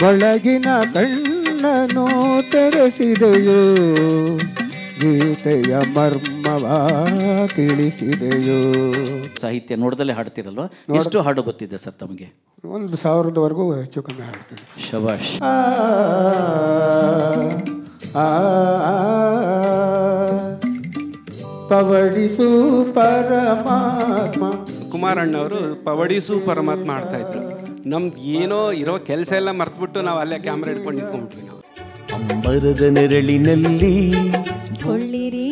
ಒಳಗಿನ ಕಣ್ಣನು ತೆರೆಸಿದೆಯೋ, ಗೀತೆಯ ಮರ್ಮವ ತಿಳಿಸಿದೆಯೋ. ಸಾಹಿತ್ಯ ನೋಡ್ದಲ್ಲೇ ಹಾಡ್ತಿರಲ್ವ? ಎಷ್ಟು ಹಾಡು ಗೊತ್ತಿದೆ ಸರ್ ತಮಗೆ? 1000ವರೆಗೂ ಹೆಚ್ಚು ಕಮ್ಮಿ ಹಾಡ್ತೀನಿ. ಶಬಾಷ್. ಪವಡಿಸು ಪರಮಾತ್ಮ. ಕುಮಾರಣ್ಣವರು ಪವಡಿಸು ಪರಮಾತ್ಮ ಆಡ್ತಾ ಇದ್ರು. ನಮ್ದು ಏನೋ ಇರೋ ಕೆಲಸ ಎಲ್ಲ ಮರ್ತ್ಬಿಟ್ಟು ನಾವು ಅಲ್ಲೇ ಕ್ಯಾಮ್ರಾ ಹಿಡ್ಕೊಂಡು ನಿಂತ್ಕೊಂಡ್ಬಿಟ್ವಿ. ನಾವು ಅಂಬರದ ನೆರಳಿನಲ್ಲಿ ಕೊಳ್ಳಿರಿ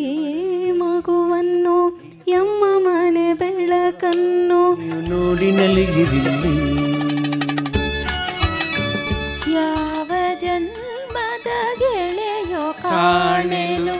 ಮಗುವನ್ನು ಎಮ್ಮ ಮನೆ ಬೆಳಕನ್ನು ನೋಡಿ ನಲಿಗಿರಿಲ್ಲಿ. ಯಾವ ಜನ್ಮದ ಗೆಳೆಯೋ ಕಾಣೆನು.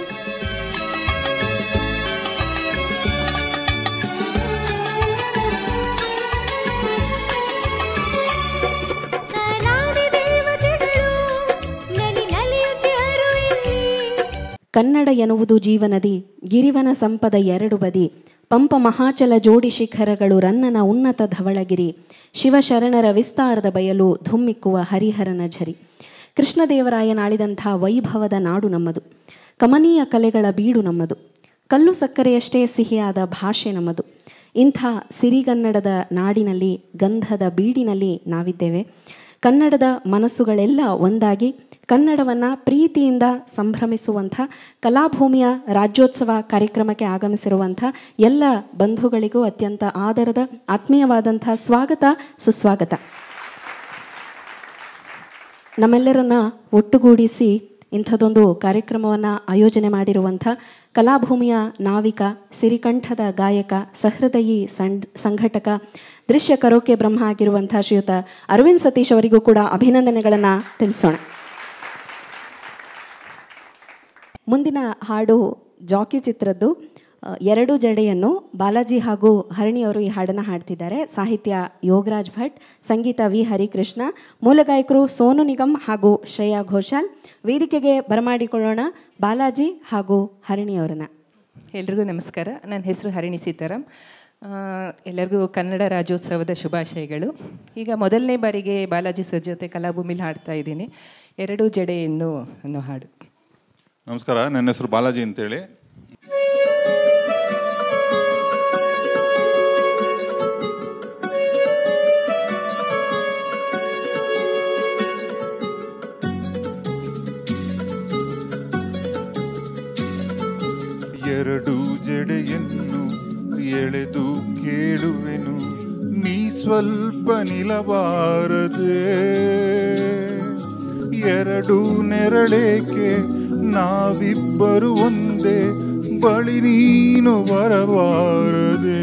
ಕನ್ನಡ ಎನ್ನುವುದು ಜೀವನದಿ, ಗಿರಿವನ ಸಂಪದ ಎರಡು ಬದಿ. ಪಂಪ ಮಹಾಚಲ ಜೋಡಿ ಶಿಖರಗಳು ರನ್ನನ ಉನ್ನತ ಧವಳಗಿರಿ. ಶಿವಶರಣರ ವಿಸ್ತಾರದ ಬಯಲು ಧುಮ್ಮಿಕ್ಕುವ ಹರಿಹರನ ಝರಿ. ಕೃಷ್ಣದೇವರಾಯನಾಳಿದಂಥ ವೈಭವದ ನಾಡು ನಮ್ಮದು. ಕಮನೀಯ ಕಲೆಗಳ ಬೀಡು ನಮ್ಮದು. ಕಲ್ಲು ಸಕ್ಕರೆಯಷ್ಟೇ ಸಿಹಿಯಾದ ಭಾಷೆ ನಮ್ಮದು. ಇಂಥ ಸಿರಿಗನ್ನಡದ ನಾಡಿನಲ್ಲಿ, ಗಂಧದ ಬೀಡಿನಲ್ಲಿ ನಾವಿದ್ದೇವೆ. ಕನ್ನಡದ ಮನಸ್ಸುಗಳೆಲ್ಲ ಒಂದಾಗಿ ಕನ್ನಡವನ್ನು ಪ್ರೀತಿಯಿಂದ ಸಂಭ್ರಮಿಸುವಂಥ ಕಲಾಭೂಮಿಯ ರಾಜ್ಯೋತ್ಸವ ಕಾರ್ಯಕ್ರಮಕ್ಕೆ ಆಗಮಿಸಿರುವಂಥ ಎಲ್ಲ ಬಂಧುಗಳಿಗೂ ಅತ್ಯಂತ ಆದರದ ಆತ್ಮೀಯವಾದಂಥ ಸ್ವಾಗತ, ಸುಸ್ವಾಗತ. ನಮ್ಮೆಲ್ಲರನ್ನ ಒಟ್ಟುಗೂಡಿಸಿ ಇಂಥದ್ದೊಂದು ಕಾರ್ಯಕ್ರಮವನ್ನು ಆಯೋಜನೆ ಮಾಡಿರುವಂಥ ಕಲಾಭೂಮಿಯ ನಾವಿಕ, ಸಿರಿಕಂಠದ ಗಾಯಕ, ಸಹೃದಯಿ ಸಂಘಟಕ, ದೃಶ್ಯ ಕರೋಕೆ ಬ್ರಹ್ಮ ಆಗಿರುವಂಥ ಶ್ರೀಯುತ ಅರವಿಂದ್ ಸತೀಶ್ ಅವರಿಗೂ ಕೂಡ ಅಭಿನಂದನೆಗಳನ್ನು ತಿಳಿಸೋಣ. ಮುಂದಿನ ಹಾಡು ಜಾಕಿ ಚಿತ್ರದ್ದು ಎರಡು ಜಡೆಯನ್ನು. ಬಾಲಾಜಿ ಹಾಗೂ ಹರಣಿಯವರು ಈ ಹಾಡನ್ನು ಹಾಡ್ತಿದ್ದಾರೆ. ಸಾಹಿತ್ಯ ಯೋಗರಾಜ್ ಭಟ್, ಸಂಗೀತ ವಿ ಹರಿಕೃಷ್ಣ, ಮೂಲ ಗಾಯಕರು ಸೋನು ನಿಗಮ್ ಹಾಗೂ ಶ್ರೇಯಾ ಘೋಷಾಲ್. ವೇದಿಕೆಗೆ ಬರಮಾಡಿಕೊಳ್ಳೋಣ ಬಾಲಾಜಿ ಹಾಗೂ ಹರಣಿಯವರನ್ನು. ಎಲ್ರಿಗೂ ನಮಸ್ಕಾರ. ನನ್ನ ಹೆಸರು ಹರಣಿ ಸೀತಾರಾಮ್. ಎಲ್ಲರಿಗೂ ಕನ್ನಡ ರಾಜ್ಯೋತ್ಸವದ ಶುಭಾಶಯಗಳು. ಈಗ ಮೊದಲನೇ ಬಾರಿಗೆ ಬಾಲಾಜಿ ಸರ್ ಜೊತೆ ಕಲಾಭೂಮಿಲಿ ಹಾಡ್ತಾ ಇದ್ದೀನಿ. ಎರಡು ಜಡೆಯನ್ನು ಅನ್ನೋ ಹಾಡು. ನಮಸ್ಕಾರ, ನನ್ನ ಹೆಸರು ಬಾಲಾಜಿ ಅಂತೇಳಿ. ಎರಡು ಜಡೆಯನ್ನು ಎಳೆದು ಕೇಳುವೆನು, ನೀ ಸ್ವಲ್ಪ ನಿಲಬಾರದೆ. ಎರಡು ನೆರಳೇಕೆ, ನಾವಿಬ್ಬರು ಒಂದೇ, ಬಳಿ ನೀನು ಬರಬಾರದೆ.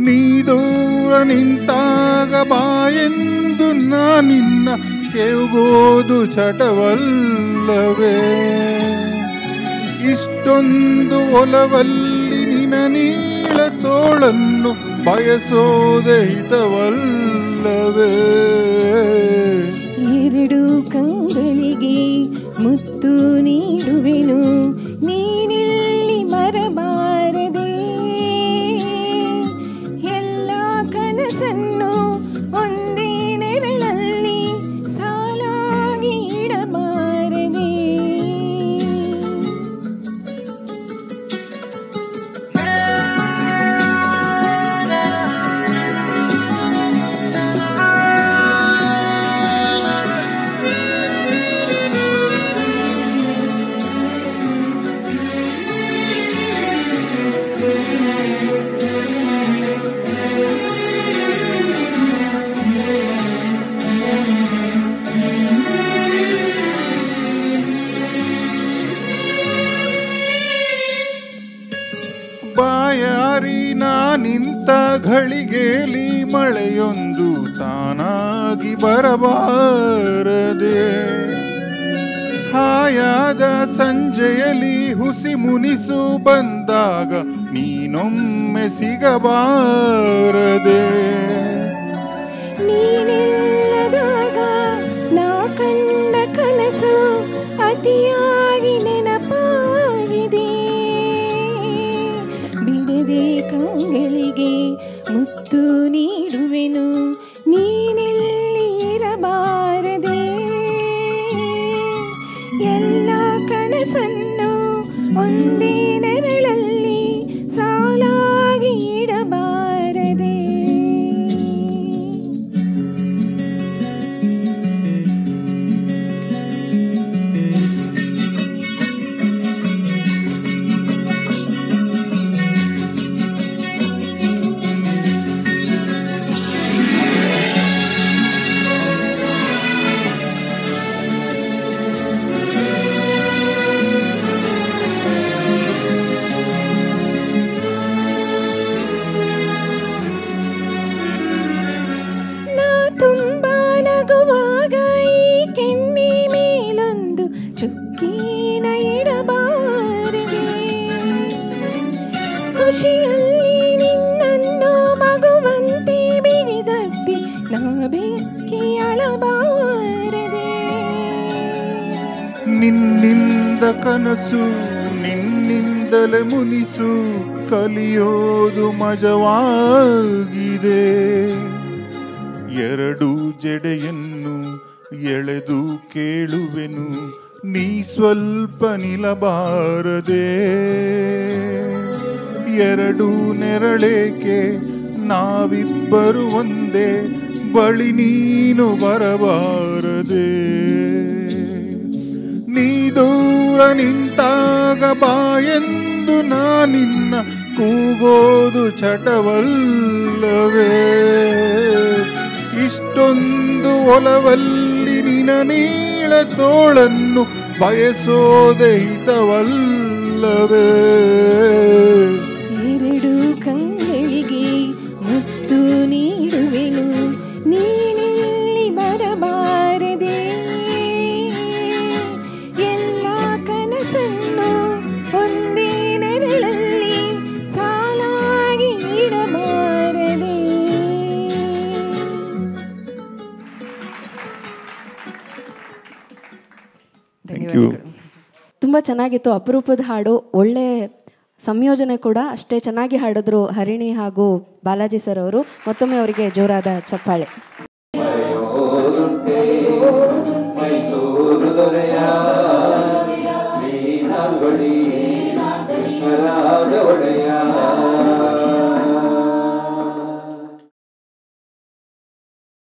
ನೀ ದೂರ ನಿಂತಾಗ ಬಾಯೆಂದು ನಾನಿನ್ನ ಕೇಳ್ಬೋದು ಚಟವಲ್ಲವೇ. ಇಷ್ಟೊಂದು ಒಲವಲ್ಲಿ ನಿನ ನೀಳ ತೋಳನ್ನು ಬಯಸೋದೆ ಹಿತವಲ್ಲವೇ. ಎರಡು ಕಂಗಳಿಗೆ ಮುತ್ತು ನೀಡುವೆನು, ನೀನಿಲ್ಲಿ ಬರಬಾರದೆ. ಎಲ್ಲ ಕನಸನ್ನು ಒಂದೇ ನೆರಳಲ್ಲಿ ಸಾಲಾಗಿ ಇಡಬಾರದೆ. ಬಾಯಾರಿ ನಿಂತ ಘಳಿಗೆಲಿ ಮಳೆಯೊಂದು ತಾನಾಗಿ ಬರಬಾರದೆ. ಹಾಯಾದ ಸಂಜೆಯಲ್ಲಿ ಹುಸಿ ಮುನಿಸು ಬಂದಾಗ ನೀನೊಮ್ಮೆ ಸಿಗಬಾರದೆ. ನೀನಿಲ್ಲದಾಗ ನಾ ಕಂಡ ಕನಸು ಅತಿಯಾಗಿ ನೆನಪಾಗಿದೆ. ಬಿಡದೆ ಕಂಗಳಿಗೆ ಮುತ್ತು ನೀಡುವೆನು, ನೀನಿಲ್ಲಿ ಇರಬಾರದೆ. ಎಲ್ಲ ಕನಸನ್ನು ಒಂದೇ ನೆರಳಲ್ಲಿ ಸಾಲಾಗಿ ಇಡಬಾರದೆ. ತುಂಬ ನಗುವಾಗ ಈ ಕೆನ್ನೆ ಮೇಲೊಂದು ಚುಕ್ಕಿನ ಇಡಬಾರದೆ. ಖುಷಿಯಲ್ಲಿ ನಿನ್ನನ್ನು ಮಗುವಂತೆ ಬಿಗಿದಪ್ಪಿ ನಾ ಬೆಕ್ಕಿ ಅಳಬಾರದೆ. ನಿನ್ನಿಂದ ಕನಸು ನಿನ್ನಿಂದಲೇ ಮುನಿಸು ಕಲಿಯೋದು ಮಜವಾಗಿದೆ. ಎರಡು ಜಡೆಯನ್ನು ಎಳೆದು ಕೇಳುವೆನು ನೀ ಸ್ವಲ್ಪ ನಿಲ್ಲಬಾರದೆ. ಎರಡು ನೆರಳೇಕೆ ನಾವಿಬ್ಬರು ಒಂದೇ ಬಳಿ ನೀನು ಬರಬಾರದೆ. ನೀ ದೂರ ನಿಂತಾಗ ಬಾಯೆಂದು ನಾನಿನ್ನ ಕೂಗೋದು ಚಟವಲ್ಲವೇ. ಇಷ್ಟೊಂದು ಒಲವಲ್ಲಿ ನಿನ ನೀಳ ತೋಳನ್ನು ಬಯಸೋದೆ ಹಿತವಲ್ಲವೇ. ಎರಡು ಕಂಗಳಿಗೆ ಮುತ್ತು ನೀಡುವೆನು ನೀನಿಲ್ಲಿ ಬರಬಾರದೆ. ಎಲ್ಲ ಕನಸನ್ನು ಒಂದೇ ನೆರಳಲ್ಲಿ ಸಾಲಾಗಿ ಇಡಬಾರದೆ. ತುಂಬ ಚೆನ್ನಾಗಿತ್ತು, ಅಪರೂಪದ ಹಾಡು, ಒಳ್ಳೆ ಸಂಯೋಜನೆ ಕೂಡ ಅಷ್ಟೇ ಚೆನ್ನಾಗಿ ಹಾಡಿದ್ರು ಹರಿಣಿ ಹಾಗೂ ಬಾಲಾಜಿ ಸರ್ ಅವರು. ಮತ್ತೊಮ್ಮೆ ಅವರಿಗೆ ಜೋರಾದ ಚಪ್ಪಾಳೆ.